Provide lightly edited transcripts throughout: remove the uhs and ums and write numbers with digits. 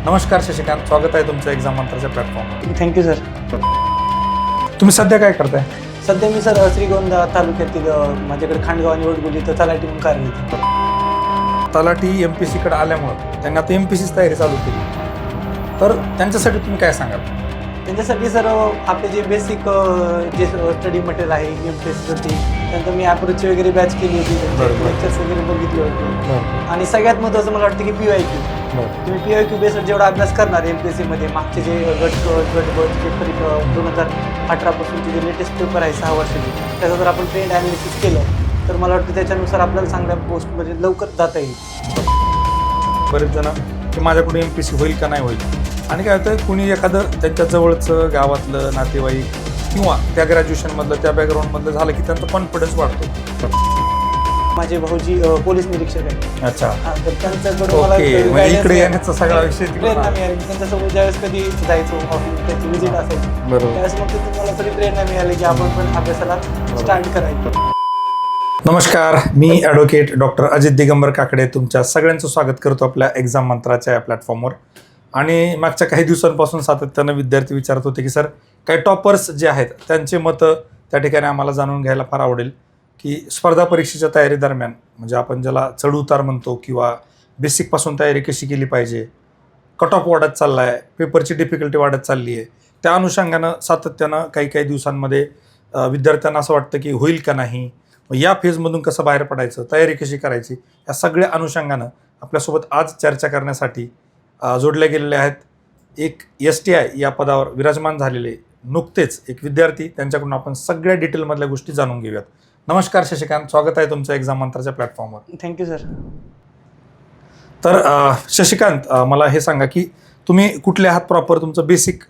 नमस्कार शशिकांत, स्वागत आहे तुमचं एक्झाम मंत्राच्या प्लॅटफॉर्मवर. Thank you sir. तुम्ही सध्या काय करताय? सध्या मी सर श्रीगोंदा तालुक्यातील माझ्याकडे खांडगाव आणि वडगुली तर तलाठी म्हणून कार्यरत आहे. तलाठी MPSC कडे आल्यामुळं त्यांनी आता MPSCची तयारी चालू केली, तर त्यांच्यासाठी तुम्ही काय सांगाल? त्यांच्यासाठी सर आपले जे बेसिक जे स्टडी मटेरियल आहे MPSCसाठी, त्यानंतर मी अप्रोच वगैरे बॅच केली होती, लेक्चर्स वगैरे बघितले होते. आणि सगळ्यात महत्त्वाचं मला वाटतं की PYQ. तुम्ही PYQ बेस्ड जेवढा अभ्यास करणार MPSCमध्ये मागचे जे गट जे 2018 पासूनचे जे लेटेस्ट पेपर आहे 6 वर्षाचे, त्याचा जर आपण ट्रेंड ॲनालिसिस केलं तर मला वाटतं त्याच्यानुसार आपल्याला चांगल्या पोस्टमध्ये लवकर जाता येईल. बरेच जण की माझ्याकडून MPSC होईल का नाही होईल, आणि काय होतं कुणी एखादं त्यांच्या जवळचं गावातलं नातेवाईक किंवा त्या ग्रॅज्युएशनमधलं त्या बॅकग्राऊंडमधलं झालं की त्यांचा कॉन्फिडन्स वाढतो. माझे भाऊजी पोलीस निरीक्षक आहेत. अच्छा, तर त्यांच्याकडून ओके, इकडे येण्याचा सगळा विषय प्रेरणा मिळाली. त्यांच्यासोबत ज्यावेळेस कधी जायचो ऑफिस, त्याची विजिट असायची, बरोबर. त्यावेळेस मग तुम्हाला थोडी प्रेरणा मिळाली की आपण पण अभ्यासाला स्टार्ट करायचं. नमस्कार, मी ॲडव्होकेट डॉक्टर अजित दिगंबर काकडे तुमच्या सगळ्यांचं स्वागत करतो आपल्या एक्झाम मंत्राच्या या प्लॅटफॉर्मवर. आणि मागच्या काही दिवसांपासून सातत्यानं विद्यार्थी विचारत होते की सर, काही टॉपर्स जे आहेत त्यांचे मतं त्या ठिकाणी आम्हाला जाणून घ्यायला फार आवडेल की स्पर्धा परीक्षेच्या तयारी दरम्यान, म्हणजे आपण ज्याला चढउतार म्हणतो, किंवा बेसिकपासून तयारी कशी केली पाहिजे, कट ऑफ वाढत चालला आहे, पेपरची डिफिकल्टी वाढत चालली आहे, त्या अनुषंगानं सातत्यानं काही दिवसांमध्ये विद्यार्थ्यांना असं वाटतं की होईल का नाही, या फेजमधून कसं बाहेर पडायचं, तयारी कशी करायची, या सगळ्या अनुषंगानं आपल्यासोबत आज चर्चा करण्यासाठी जोडले गेलेले आहेत एक STI या पदावर विराजमान झालेले नुकतेच एक विद्यार्थी. त्यांच्याकडून आपण सगळ्या डिटेलमधल्या गोष्टी जाणून घेऊयात. नमस्कार शशिकांत, स्वागत आहे तुमचं एक्झाम मंत्राच्या प्लॅटफॉर्मवर. Thank you sir. तर शशिकांत, मला हे सांगा की तुम्ही कुठले आहात प्रॉपर, तुमचं बेसिक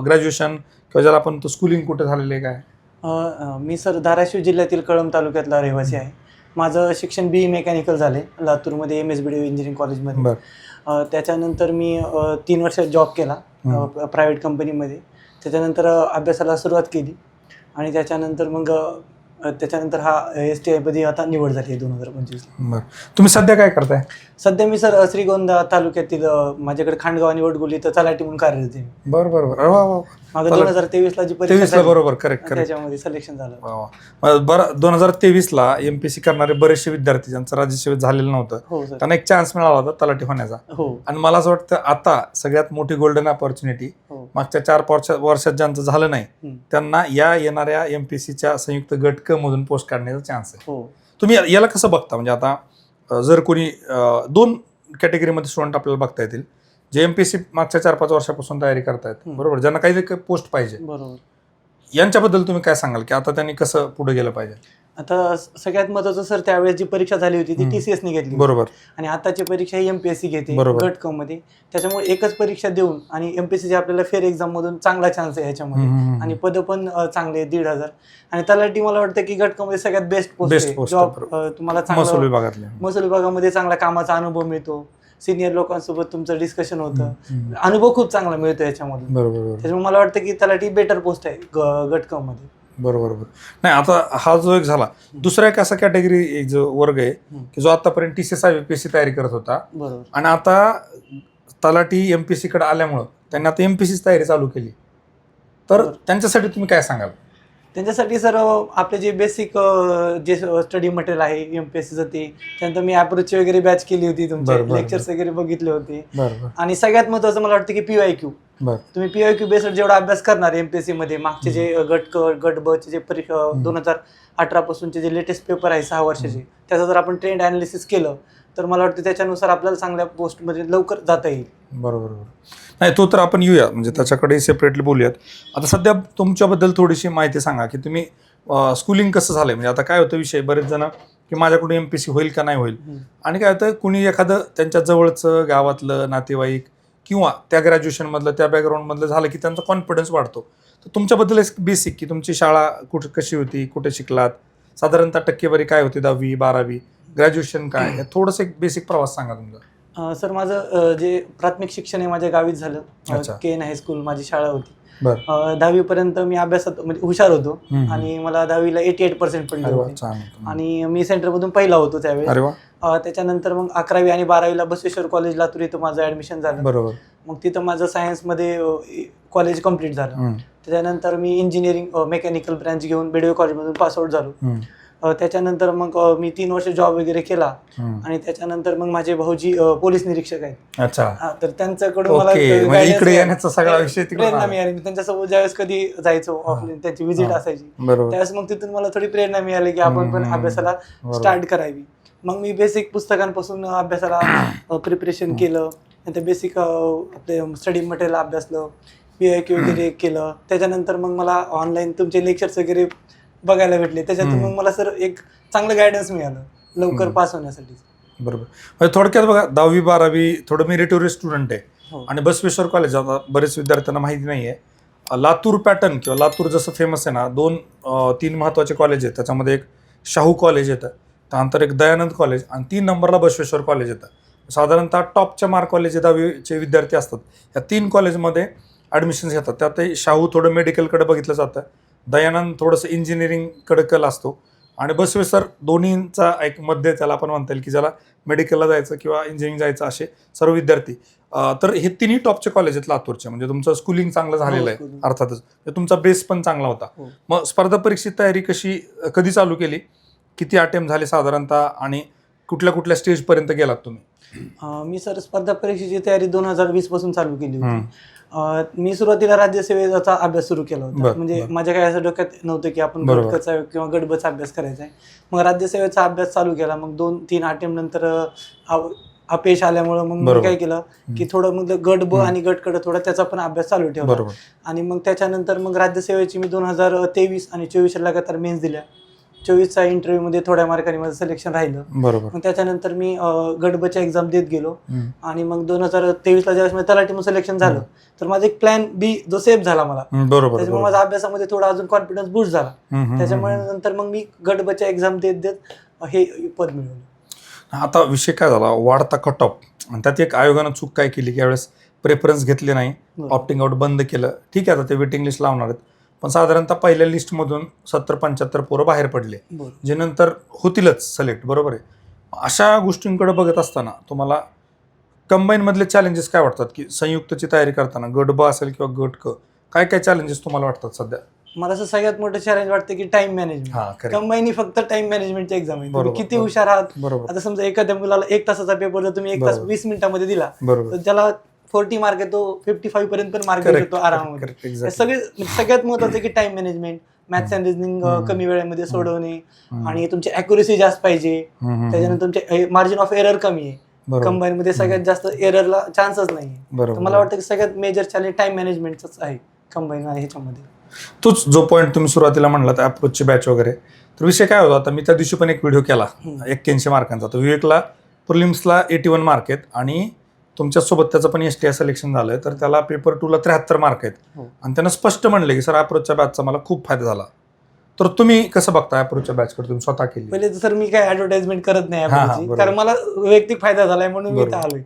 ग्रॅज्युएशन किंवा ज्याला आपण स्कूलिंग कुठे झालेलं आहे काय? मी सर धाराशिव जिल्ह्यातील कळंब तालुक्यातला रहिवासी आहे. माझं शिक्षण BE मेकॅनिकल झाले लातूरमध्ये MSBD इंजिनिअरिंग कॉलेजमध्ये. त्याच्यानंतर मी 3 वर्ष जॉब केला प्रायव्हेट कंपनीमध्ये. त्याच्यानंतर अभ्यासाला सुरुवात केली आणि त्याच्यानंतर हा STI मध्ये आता निवड झाली आहे 2025. बरं, तुम्ही सध्या काय करताय? सध्या मी सर श्रीगोंदा तालुक्यातील माझ्याकडे खांडगाव आणि वडगुली तर तलाठी म्हणून कार्यरत आहे. बरं. माझं 2023ला जी परीक्षा झाली, बरोबर, करेक्ट, त्याच्यामध्ये सिलेक्शन झालं. बरं, 2023ला MPSC करणारे बरेचसे विद्यार्थी ज्यांचं राज्यसेवेत झालेलं नव्हतं, हो सर, त्यांना एक चान्स मिळाला होता तलाठी होण्याचा. हो. आणि मला असं वाटतं आता सगळ्यात मोठी गोल्डन अपॉर्च्युनिटी, मागच्या 4 वर्षात ज्यांचं झालं नाही त्यांना या येणाऱ्या MPSCच्या संयुक्त गट क मधून पोस्ट काढण्याचा चान्स आहे. हो. तुम्ही याला कसं बघता? म्हणजे आता जर कोणी 2 कॅटेगरीमध्ये स्टुडंट आपल्याला बघता येतील, जे MPSC मागच्या 4-5 वर्षापासून तयारी करतायत, बरोबर, ज्यांना काही पोस्ट पाहिजे, बरोबर. यांच्याबद्दल तुम्ही काय सांगाल की आता त्यांनी कसं पुढे गेलं पाहिजे? आता सगळ्यात महत्त्वाचं सर, त्यावेळेस जी परीक्षा झाली होती ती TCS ने घेतली, बरोबर, आणि आताची परीक्षा ही MPSC घेते बरोबर. गट क मध्ये. त्याच्यामुळे एकच परीक्षा देऊन आणि MPSCची आपल्याला फेअर एक्झाम मधून चांगला चान्स आहे ह्याच्यामध्ये. आणि पद पण चांगले 1,500. आणि तलाठी मला वाटतं की गट क मध्ये सगळ्यात बेस्ट पोस्ट आहे. जॉब तुम्हाला महसूल विभागातले, महसूल विभागामध्ये चांगला कामाचा अनुभव मिळतो, सिनियर लोकांसोबत तुमचं डिस्कशन होतं, अनुभव खूप चांगला मिळतो याच्यामधून. बरोबर. त्याच्यामुळे मला वाटतं की तलाठी बेटर पोस्ट आहे गट क मध्ये. बरोबर. नाही, आता हा जो एक झाला, दुसरा एक असा कॅटेगरी एक जो वर्ग आहे की जो आतापर्यंत TCS IBPSC तयारी करत होता, बरोबर, आणि आता तलाठी MPSC कडे आल्यामुळं त्यांनी आता MPSCची तयारी चालू केली, तर त्यांच्यासाठी तुम्ही काय सांगाल? त्यांच्यासाठी सर आपले जे बेसिक जे स्टडी मटेरियल आहे MPSCचं, त्यानंतर मी अप्रोच वगैरे बॅच केली होती, तुमचे लेक्चर्स वगैरे बघितले होते. आणि सगळ्यात महत्त्वाचं मला वाटतं की PYQ. तुम्ही PYQ बेस्ड जेवढा अभ्यास करणार MPSC मध्ये मागचे जे गट ब चे जे 2018 पासूनचे जे लेटेस्ट पेपर आहे 6 वर्षाचे, त्याचा जर आपण ट्रेंड ॲनालिसिस केलं तर मला वाटतं त्याच्यानुसार आपल्याला चांगल्या पोस्टमध्ये लवकर जाता येईल. बरोबर. नाही, तो तर आपण येऊया, म्हणजे त्याच्याकडे सेपरेटली बोलूयात. आता सध्या तुमच्याबद्दल थोडीशी माहिती सांगा की तुम्ही स्कूलिंग कसं झालंय. म्हणजे आता काय होतं विषय, बरेच जण की माझ्याकडून MPSC होईल का नाही होईल, आणि काय होतं कुणी एखादं त्यांच्या जवळचं गावातलं नातेवाईक किंवा त्या ग्रॅज्युएशनमधलं त्या बॅकग्राऊंडमधलं झालं की त्यांचा कॉन्फिडन्स वाढतो. तर तुमच्याबद्दल एक बेसिक की तुमची शाळा कशी होती, कुठे शिकलात, साधारणतः टक्केवारी काय होती, 10वी 12वी, ग्रॅज्युएशन काय, थोडंसं एक बेसिक प्रवास सांगा तुमचा. सर, माझं जे प्राथमिक शिक्षण आहे माझ्या गावीच झालं. KN हायस्कूल माझी शाळा होती. 10वी पर्यंत मी अभ्यासात म्हणजे हुशार होतो, आणि मला 10वीला 88% पडले होते, आणि मी सेंटरमधून पहिला होतो त्यावेळेस. त्याच्यानंतर मग 11वी आणि 12वीला बसवेश्वर कॉलेज लातूर इथं माझं ऍडमिशन झालं. बरोबर. मग तिथं माझं सायन्समध्ये कॉलेज कम्प्लीट झालं. त्याच्यानंतर मी इंजिनिअरिंग मेकॅनिकल ब्रँच घेऊन BDO कॉलेजमधून पासआउट झालो. त्याच्यानंतर मग मी 3 वर्ष जॉब वगैरे केला आणि त्याच्यानंतर मग माझे भाऊजी पोलीस निरीक्षक आहेत. अच्छा. तर त्यांच्याकडून मला इकडे येण्याचा सगळा विषय प्रेरणा मिळाली. मी त्यांच्यासोबत ज्यावेळेस कधी जायचो ऑफलाईन, त्यांची व्हिजिट असायची, त्यावेळेस मग तिथून मला थोडी प्रेरणा मिळाली की आपण पण अभ्यासाला स्टार्ट करावी. मग मी बेसिक पुस्तकांपासून अभ्यासाला प्रिपरेशन केलं. नंतर बेसिक आपले स्टडी मटेरियल अभ्यासलं, PIQ वगैरे केलं. त्याच्यानंतर मग मला ऑनलाईन तुमचे लेक्चर्स वगैरे बघायला भेटले. त्याच्यातून मग मला सर एक चांगलं गायडन्स मिळालं लवकर पास होण्यासाठी. बरोबर. म्हणजे थोडक्यात बघा, 10वी 12वी थोडं मेरिटोरियस स्टुडंट आहे आणि बसवेश्वर कॉलेज, आता बरेच विद्यार्थ्यांना माहिती नाहीये, लातूर पॅटर्न किंवा लातूर जसं फेमस आहे ना, 2-3 महत्वाचे कॉलेज आहेत. त्याच्यामध्ये एक शाहू कॉलेज येतं, त्यानंतर एक दयानंद कॉलेज आणि 3 नंबरला बसवेश्वर कॉलेज येतं. साधारणतः टॉपच्या मार्क कॉलेज 10वीचे विद्यार्थी असतात, या 3 कॉलेजमध्ये ॲडमिशन्स घेतात. त्यातही शाहू थोडं मेडिकलकडे बघितलं जातं, दयानंद थोडंसं इंजिनिअरिंगकडे कल असतो आणि बसवेश्वर दोन्हींचा एक मध्ये त्याला आपण म्हणता येईल की ज्याला मेडिकलला जायचं किंवा इंजिनिअरिंग जायचं असे सर्व विद्यार्थी. तर हे 3ही टॉपचे कॉलेज आहेत लातूरचे. म्हणजे तुमचं स्कूलिंग चांगलं झालेलं आहे अर्थातच, तुमचा बेस पण चांगला होता. मग स्पर्धा परीक्षेची तयारी कधी चालू केली, किती अटेम्प्ट झाले साधारणतः आणि कुठल्या कुठल्या स्टेजपर्यंत गेलात तुम्ही? मी सर स्पर्धा परीक्षेची तयारी 2020 पासून चालू केली होती. मी सुरुवातीला राज्यसेवेचा अभ्यास सुरू केला होता. म्हणजे माझ्या काही असं डोक्यात नव्हतं की आपण गटकचा किंवा गटबचा अभ्यास करायचा आहे. मग राज्यसेवेचा अभ्यास चालू केला. मग 2-3 अटेम्प्ट नंतर अपयश आल्यामुळं मग मी काय केलं की थोडं मग गट ब आणि गटकडे थोडा त्याचा पण अभ्यास चालू ठेवला. आणि मग त्याच्यानंतर मग राज्यसेवेची मी 2023 आणि 24 लगातार मेन्स दिल्या. 24चा इंटरव्ह्यू मध्ये थोड्या मार्कांनी माझं सिलेक्शन राहिलं. मग त्याच्यानंतर मी गटबच्या एक्झाम देत गेलो आणि मग 2023ला ज्यावेळेस तलाठी सिलेक्शन झालं तर माझा एक प्लॅन B जो सेफ झाला मला. त्याच्यामुळे माझ्या अभ्यासामध्ये थोडा अजून कॉन्फिडन्स बूस्ट झाला. त्याच्यामुळे नंतर मग मी गटबच्या एक्झाम देत हे पद मिळवलं. आता विषय काय झाला, वाढता कट ऑफ, आणि त्यात एक आयोगानं चूक काय केली की यावेळेस प्रेफरन्स घेतले नाही, ऑप्टिंग आउट बंद केलं. ठीक आहे, आता ते वेटिंग लिस्ट लावणार आहेत, पण साधारणतः पहिल्या लिस्टमधून 70-75 पोरं बाहेर पडले, जे नंतर होतीलच सिलेक्ट. बरोबर आहे. अशा गोष्टींकडे बघत असताना तुम्हाला कंबाईन मधले चॅलेंजेस काय वाटतात, की संयुक्तची तयारी करताना गट ब असेल किंवा गट क, काय काय चॅलेंजेस तुम्हाला वाटतात सध्या? मला असं सगळ्यात मोठं चॅलेंज वाटतं की टाइम मॅनेजमेंट. कंबाईन ही फक्त टाइम मॅनेजमेंटची एक्झाम आहे. तुम्ही किती हुशार आहात. आता समजा एखाद्या मुलाला 1 तासाचा पेपर जर तुम्ही 1 तास 20 मिनिटांमध्ये दिला तर त्याला 40 मार्क येतो, 55 पर्यंत पण मार्क येतो आरामामध्ये. सगळ्यात महत्वाचं की time management, maths and reasoning कमी वेळेमध्ये सोडवणे आणि तुमची अॅक्युरेसी जास्त पाहिजे. त्याच्यानंतर तुमचे मार्जिन ऑफ एरर कमी आहे. कंबाईन मध्ये सगळ्यात जास्त एररला चान्सच नाही. तर मला वाटतं की सगळ्यात मेजर चॅलेंज टाइम मॅनेजमेंटच आहे कंबाईन ह्याच्यामध्ये. तोच जो पॉईंट तुम्ही सुरुवातीला म्हणलात अप्रोचची बॅच वगैरे, तर विषय काय होता, आता मी त्या दिवशी पण एक व्हिडिओ केला 81 मार्कांचा. तर विवेकला प्रिलिम्सला 81 मार्क आहेत आणि तुमच्यासोबत त्याचं पण STI सिलेक्शन झालंय, तर त्याला पेपर 2ला 73 मार्क आहेत. आणि त्यानं स्पष्ट म्हणले की सर अप्रोचच्या बॅचचा मला खूप फायदा झाला. तर तुम्ही कसं बघता अप्रोचच्या बॅचकडे, तुम्ही स्वतः केली? पहिले तर सर मी काय ऍडव्हर्टाइजमेंट करत नाही अप्रोचची, कारण मला वैयक्तिक फायदा झालाय म्हणून मी इथं आलोय.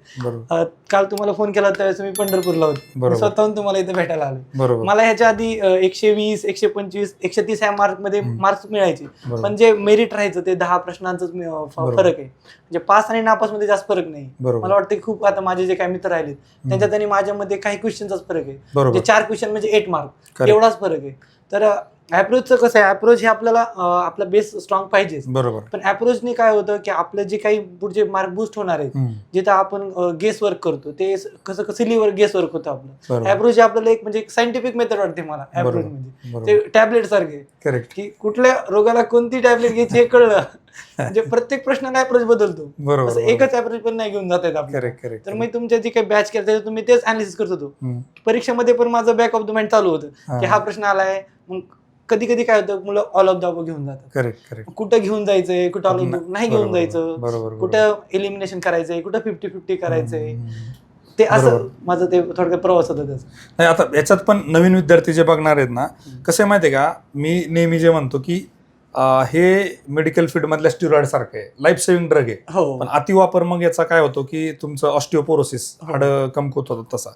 काल तुम्हाला फोन केला त्यावेळेस मी पंढरपूरला होते, स्वतःहून तुम्हाला इथे भेटायला आलोय. मला ह्याच्या आधी 120, 125, 130 ह्या मार्क मध्ये मार्क्स मिळायचे, पण जे मेरिट राहायचं ते 10 प्रश्नांचाच फरक आहे. म्हणजे पास आणि नापास मध्ये जास्त फरक नाही. मला वाटतं की खूप आता माझे जे काही मित्र राहिले त्यांच्यात आणि माझ्यामध्ये काही क्वेश्चनचाच फरक आहे. म्हणजे 4 क्वेश्चन म्हणजे 8 मार्क एवढाच फरक आहे. तर अप्रोचचं कसं आहे, अप्रोच हे आपल्याला आपला बेस स्ट्रॉंग पाहिजे. बरोबर. पण अप्रोचने काय होतं की आपलं जे काही पुढचे मार्क बूस्ट होणार आहेत, जिथं आपण गेस वर्क करतो ते कसं सिलीवर गेस वर्क होतं आपलं. अप्रोच आपल्याला एक म्हणजे सायंटिफिक मेथड वाटते मला अप्रोच म्हणजे. ते टॅबलेट सारखे की कुठल्या रोगाला कोणती टॅबलेट घ्यायची हे कळलं म्हणजे प्रत्येक प्रश्नाला अप्रोच बदलतो. असं एकच अप्रोच पण नाही घेऊन जात आहेत आपल्याला. तर मी तुमच्या जे काही बॅच केलं त्याच्यात तुम्ही तेच अनालिसिस करत होतो. परीक्षेमध्ये पण माझं बॅक ऑफ द माइंड चालू होतं की हा प्रश्न आलाय. मग कधी कधी काय होतं, मुलं ऑल ऑफ द अबोव घेऊन जातात. कुठं घेऊन जायचंय, कुठं ऑल ऑफ नाही घेऊन जायचं, कुठं एलिमिनेशन करायचंय, कुठं 50-50 करायचंय. ते असं माझं ते थोडक्यात प्रवास होता त्याचा. नाही, आता याच्यात पण नवीन विद्यार्थी जे बघणार आहेत ना, कसं आहे माहितीये का, मी नेहमी जे म्हणतो की हे मेडिकल फील्ड मधल्या स्टिरॉइड सारखं आहे, लाईफ सेव्हिंग ड्रग आहे. पण अतिवापर मग याचा काय होतो की तुमचं ऑस्टिओपोरोसिस, हाडं कमकुवत होतं तसा.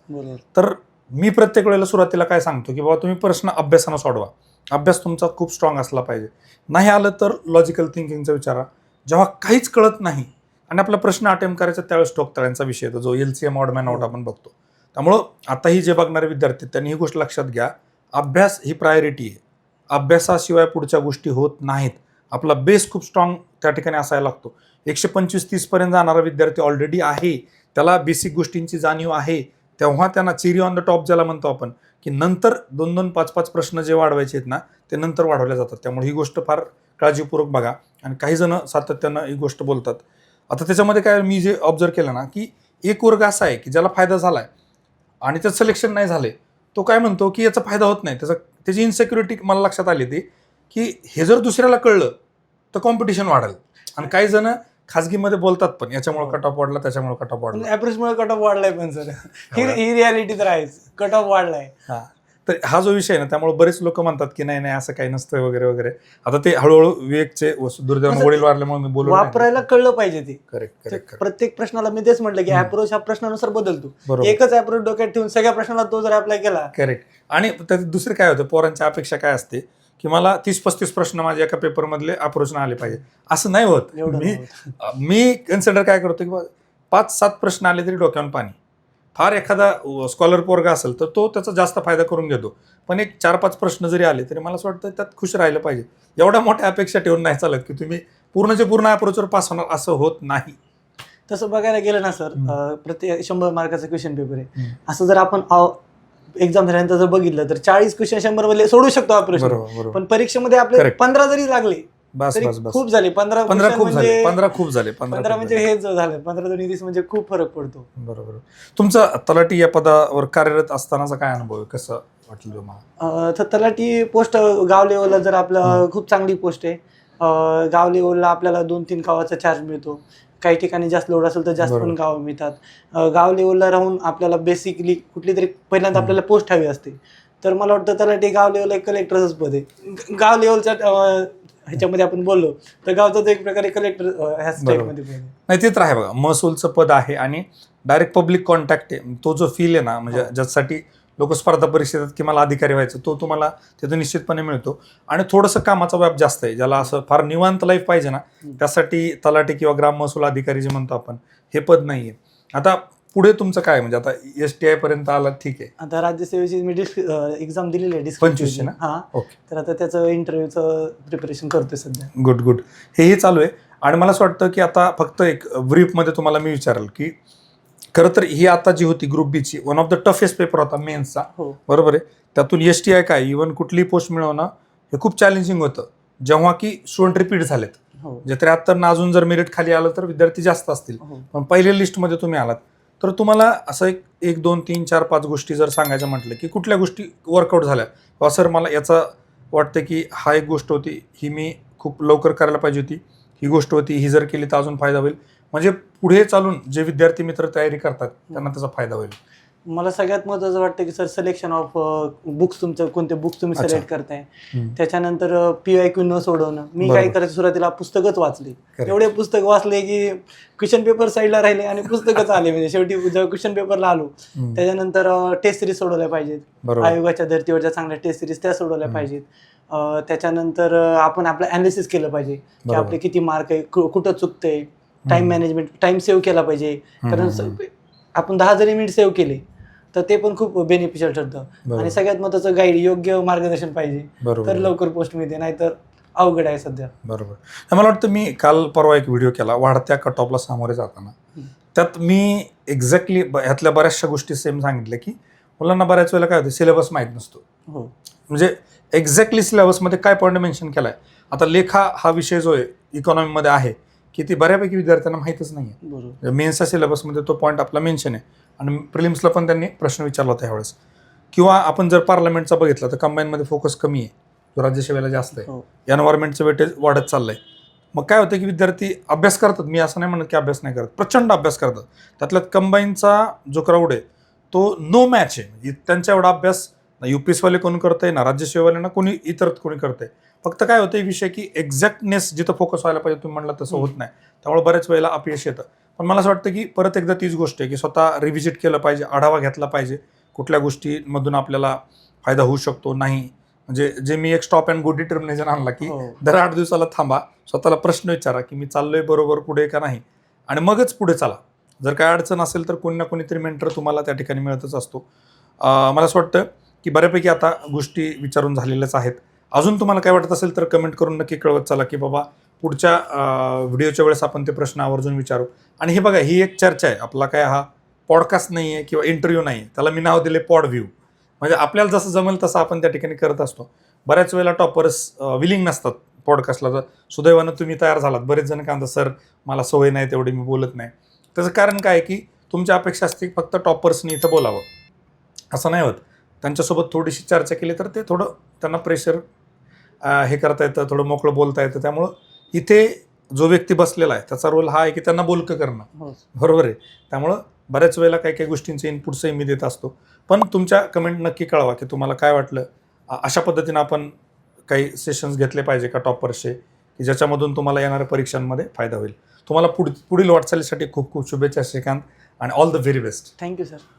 तर मी प्रत्येक वेळेला सुरुवातीला काय सांगतो की बाबा तुम्ही प्रश्न अभ्यासानं सोडवा. अभ्यास तुमचा खूप स्ट्रॉंग असला पाहिजे. नाही आलं तर लॉजिकल थिंकिंगचा विचारा. जेव्हा काहीच कळत नाही आणि आपला प्रश्न अटेम्प्ट करायचा त्यावेळेस ठोकताळ्यांचा विषय येतो, जो LCM ऑड मॅन आउट आपण बघतो. त्यामुळं आताही जे बघणारे विद्यार्थी त्यांनी ही गोष्ट लक्षात घ्या, अभ्यास ही प्रायोरिटी आहे. अभ्यासाशिवाय पुढच्या गोष्टी होत नाहीत. आपला बेस खूप स्ट्रॉंग त्या ठिकाणी असायला लागतो. 125-30 पर्यंत जाणारा विद्यार्थी ऑलरेडी आहे, त्याला बेसिक गोष्टींची जाणीव आहे, तेव्हा त्यांना चेरी ऑन द टॉप ज्याला म्हणतो आपण, की नंतर 2-2, 5-5 प्रश्न जे वाढवायचे आहेत ना, ते नंतर वाढवले जातात. त्यामुळे ही गोष्ट फार काळजीपूर्वक बघा. आणि काही जण सातत्यानं ही गोष्ट बोलतात. आता त्याच्यामध्ये काय मी जे ऑब्झर्व केलं ना, की एक वर्ग असा आहे की ज्याला फायदा झालाय आणि त्याचं सिलेक्शन नाही झाले, तो काय म्हणतो की याचा फायदा होत नाही. त्याची इन्सेक्युरिटी मला लक्षात आली ती, की हे जर दुसऱ्याला कळलं तर कॉम्पिटिशन वाढेल. आणि काही जण खाजगीमध्ये बोलतात पण याच्यामुळे कट ऑफ वाढला, त्याच्यामुळे कट ऑफ वाढला. ऍप्रोचमुळे कट ऑफ वाढलाय पण सर, ही रियालिटी तर आहेच, कट ऑफ वाढलाय. हा, तर हा जो विषय आहे ना, त्यामुळे बरेच लोक म्हणतात की नाही नाही असं काही नसतं वगैरे वगैरे. आता ते हळूहळू विवेकचे दुर्दैवाने वडील वाढल्यामुळे मी बोलू वापरायला कळलं पाहिजे ते. करेक्ट. प्रत्येक प्रश्नाला मी तेच म्हटलं की अप्रोच हा प्रश्नानुसार बदलतो. बरोबर. एकच अप्रोच डोक्यात ठेवून सगळ्या प्रश्नाला तो जर अप्लाय केला. करेक्ट. आणि त्यात दुसरी काय होतं, पोरांच्या अपेक्षा काय असते की मला 30-35 प्रश्न माझ्या एका पेपरमधले अप्रोचनं आले पाहिजे. असं नाही होत. मी कन्सिडर काय करतो की 5-7 प्रश्न आले तरी डोक्यावर पाणी. फार एखादा स्कॉलर पोरगा असेल तर तो त्याचा जास्त फायदा करून घेतो, पण एक 4-5 प्रश्न जरी आले तरी मला असं वाटतं त्यात खुश राहिलं पाहिजे. एवढ्या मोठ्या अपेक्षा ठेवून नाही चालत की तुम्ही पूर्णचे पूर्ण अप्रोचवर पास होणार, असं होत नाही. तसं बघायला गेलं ना सर, प्रत्येक 100 मार्काचा क्वेश्चन पेपर आहे. असं जर आपण एक्झाम झाल्यानंतर जर बघितलं तर 40 क्वेश्चन 100 मध्ये सोडू शकतो अप्रोच. पण परीक्षेमध्ये आपले 15 जरी लागले बस खूप झाले. 15 खूप झाले. 15 म्हणजे हेच झालं. 15-20 म्हणजे खूप फरक पडतो. बरोबर. तुमचा तलाठी या पदावर कार्यरत असतानाचा काय अनुभव आहे, कसं वाटलं तुम्हाला? तर तलाठी पोस्ट गाव लेवलला जर आपलं खूप चांगली पोस्ट आहे. गाव लेवलला आपल्याला 2-3 गावाचा चार्ज मिळतो. काही ठिकाणी जास्त लोड असेल तर जास्त पण गाव मिळतात. गाव लेवलला राहून आपल्याला बेसिकली कुठली तरी पहिल्यांदा आपल्याला पोस्ट हवी असते. तर मला वाटतं तलाठी गाव लेवलला एक कलेक्टरच पद आहे. गाव लेवलच्या ह्याच्यामध्ये आपण बोललो तर गावचा एक प्रकारे कलेक्टर ह्याच टाईपमध्ये पद आहे. नाही, ते तर आहे बघा, महसूलचं पद आहे आणि डायरेक्ट पब्लिक कॉन्टॅक्ट आहे. तो जो फील आहे ना, म्हणजे ज्यासाठी लोक स्पर्धा परीक्षेत की मला अधिकारी व्हायचं, तो तुम्हाला तिथं निश्चितपणे मिळतो. आणि थोडंसं कामाचा व्याप जास्त आहे. ज्याला असं फार निवांत लाईफ पाहिजे ना, त्यासाठी तलाठी किंवा ग्राम महसूल अधिकारी जे म्हणतो आपण, हे पद नाही आहे. आता पुढे तुमचं काय, म्हणजे आता STI पर्यंत आला, ठीक आहे. आता राज्यसेवेची मी एक्झाम दिलेली आहे 25 ना. हा, ओके. तर आता त्याचं इंटरव्ह्यूचं प्रिपरेशन करतोय सध्या. गुड. हेही चालू आहे. आणि मला असं वाटतं की आता फक्त एक ब्रीफमध्ये तुम्हाला मी विचारेल की खरं तर ही आता जी होती ग्रुप B ची one of the toughest paper होता मेन्सचा, बरोबर आहे. त्यातून STI काय, इव्हन कुठलीही पोस्ट मिळवणं हे खूप चॅलेंजिंग होतं, जेव्हा की स्टुडंट रिपीट झालेत. म्हणजे 73 अजून जर मेरिट खाली आलं तर विद्यार्थी जास्त असतील, पण पहिल्या लिस्टमध्ये तुम्ही आलात. तर तुम्हाला असं 1, 2, 3, 4, 5 गोष्टी जर सांगायचं म्हटलं की कुठल्या गोष्टी वर्कआउट झाल्या, किंवा सर मला याचं वाटतं की हा एक गोष्ट होती, ही मी खूप लवकर करायला पाहिजे होती, ही गोष्ट होती, ही जर केली तर अजून फायदा होईल, म्हणजे पुढे चालून जे विद्यार्थी मित्र तयारी करतात त्यांना त्याचा फायदा होईल? मला सगळ्यात महत्त्वाचं वाटतं की सर सिलेक्शन ऑफ बुक्स, तुमचं कोणते बुक्स तुम्ही सिलेक्ट करताय. त्याच्यानंतर PYQ न सोडवणं. मी काय करायचं, सुरुवातीला पुस्तकच वाचले, एवढे पुस्तक वाचले की क्वेश्चन पेपर साईडला राहिले आणि पुस्तकच आले. म्हणजे शेवटी जेव्हा क्वेश्चन पेपरला आलो त्याच्यानंतर टेस्ट सिरीज सोडवल्या पाहिजेत. आयोगाच्या धर्तीवरच्या चांगल्या टेस्ट सिरीज त्या सोडवल्या पाहिजेत. त्याच्यानंतर आपण आपलं अनालिसिस केलं पाहिजे की आपले किती मार्क आहे, कुठं चुकतंय, टाइम मॅनेजमेंट, टाइम सेव्ह केला पाहिजे. कारण आपण 10 जरी मिनिट सेव्ह केले तर ते पण खूप बेनिफिशियल ठरतं. आणि सगळ्यात महत्त्वाचं गाईड, योग्य मार्गदर्शन पाहिजे, तर लवकर पोस्ट मिळते, नाहीतर अवघड आहे सध्या. बरोबर. मला वाटतं मी काल परवा एक व्हिडिओ केला वाढत्या कट ऑफला सामोरे जाताना. त्यात मी एक्झॅक्टली ह्यातल्या बऱ्याचशा गोष्टी सेम सांगितल्या की मुलांना बऱ्याच वेळेला काय होतं, सिलेबस माहीत नसतो. म्हणजे एक्झॅक्टली सिलेबसमध्ये काय पॉईंट मेन्शन केलाय. आता लेखा हा विषय जो आहे इकॉनॉमीमध्ये आहे की ती बऱ्यापैकी विद्यार्थ्यांना माहीतच नाही आहे. मेन्सच्या सिलेबसमध्ये तो पॉईंट आपला मेन्शन आहे आणि प्रिलिम्सला पण त्यांनी प्रश्न विचारला होता ह्यावेळेस. किंवा आपण जर पार्लमेंटचा बघितला तर कंबाईनमध्ये फोकस कमी आहे, जो राज्यसेवेला जास्त आहे. एन्व्हायरमेंटचं वेटेज वाढत चाललंय. मग काय होतं की विद्यार्थी अभ्यास करतात, मी असं नाही म्हणत की अभ्यास नाही करत, प्रचंड अभ्यास करतात. त्यातल्यात कंबाईनचा जो क्राऊड आहे तो नो मॅच आहे. त्यांच्या एवढा अभ्यास ना UPSC कोणी करतंय, ना राज्यसेवेवाल्यांना कोणी इतर कोणी करतंय. फक्त काय होतं विषय की एक्झॅक्टनेस जिथं फोकस व्हायला पाहिजे तुम्ही म्हणला तसं होत नाही. त्यामुळे बऱ्याच वेळेला अपयश येतं. पण मला असं वाटतं की परत एकदा तीच गोष्ट आहे की स्वतः रिव्हिजिट केलं पाहिजे, आढावा घेतला पाहिजे, कुठल्या गोष्टीमधून आपल्याला फायदा होऊ शकतो नाही. म्हणजे जे मी एक स्टॉप अँड गो डिटर्मिनेशन आणला की दर 8 दिवसाला थांबा, स्वतःला प्रश्न विचारा की मी चाललोय बरोबर पुढे का नाही, आणि मगच पुढे चला. जर काय अडचण असेल तर कोणी ना कोणीतरी मेंटर तुम्हाला त्या ठिकाणी मिळतच असतो. मला असं वाटतं की बऱ्यापैकी आता गोष्टी विचारून झालेल्याच आहेत. अजून तुम्हाला काय वाटत असेल तर कमेंट करून नक्की कळवत चला की बाबा पुढच्या व्हिडिओच्या वेळेस आपण ते प्रश्न आवर्जून विचारू. आणि हे बघा, ही एक चर्चा आहे, आपला काय हा पॉडकास्ट नाही आहे किंवा इंटरव्ह्यू नाही आहे. त्याला मी नाव दिले पॉड व्ह्यू. म्हणजे आपल्याला जसं जमेल तसं आपण त्या ठिकाणी करत असतो. बऱ्याच वेळेला टॉपर्स विलिंग नसतात पॉडकास्टला. तर सुदैवानं तुम्ही तयार झालात. बरेच जण काय म्हणतात, सर मला सवय नाही तेवढी, मी बोलत नाही. त्याचं कारण काय आहे की तुमच्या अपेक्षा असते फक्त टॉपर्सनी इथं बोलावं. असं नाही होत. त्यांच्यासोबत थोडीशी चर्चा केली तर ते थोडं त्यांना प्रेशर हे करता येतं, थोडं मोकळं बोलता येतं. त्यामुळं इथे जो व्यक्ती बसलेला आहे त्याचा रोल हा आहे की त्यांना बोलकं करणं. हो. बरोबर आहे. त्यामुळं बऱ्याच वेळेला काही काही गोष्टींचे इनपुट्सही मी देत असतो. पण तुमच्या कमेंट नक्की कळवा की तुम्हाला काय वाटलं. अशा पद्धतीनं आपण काही सेशन्स घेतले पाहिजे का टॉपर्सचे, की ज्याच्यामधून तुम्हाला येणाऱ्या परीक्षांमध्ये फायदा होईल. तुम्हाला पुढील वाटचालीसाठी खूप खूप शुभेच्छा श्रीकांत, आणि all the very best. Thank you sir.